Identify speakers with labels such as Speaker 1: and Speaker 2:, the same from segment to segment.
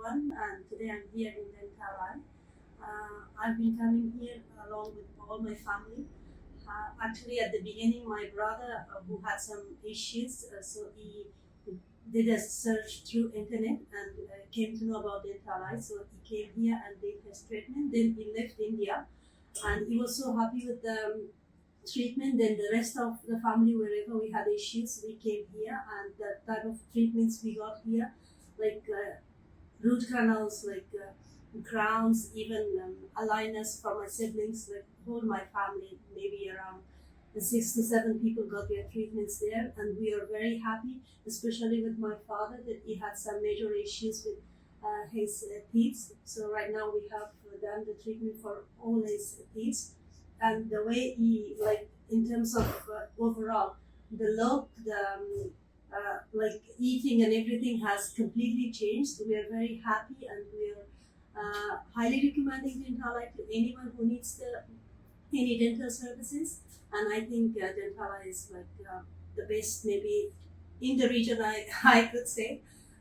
Speaker 1: everyone, and today I'm here in Dent Ally. I've been coming here along with all my family. Actually, at the beginning, my brother, who had some issues, so he did a search through internet and came to know about Dent Ally. So he came here and did his treatment. Then he left India, and he was so happy with the treatment. Then the rest of the family, wherever we had issues, we came here, and the type of treatments we got here, like root canals, like crowns, even aligners for my siblings, like whole my family, maybe around 6 to 7 people got their treatments there, and we are very happy, especially with my father, that he had some major issues with his teeth. So right now we have done the treatment for all his teeth, and the way he, like, in terms of overall the look, the like eating and everything has completely changed. We are very happy, and we are highly recommending Dent Ally to anyone who needs any dental services. And I think Dent Ally is like the best maybe in the region, I could say.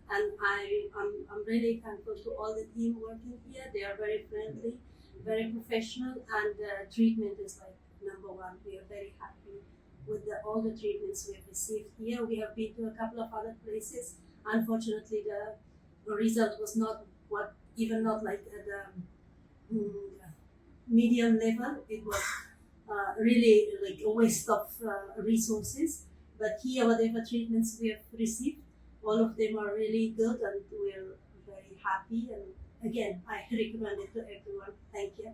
Speaker 1: And I'm really thankful to all the team working here. They are very friendly, very professional, and treatment is like number one. We are very happy with all the treatments we have received here. We have been to a couple of other places. Unfortunately, the result was not what, even not like at the medium level. It was really like a waste of resources. But here, whatever treatments we have received, all of them are really good, and we're very happy. And again, I recommend it to everyone. Thank you.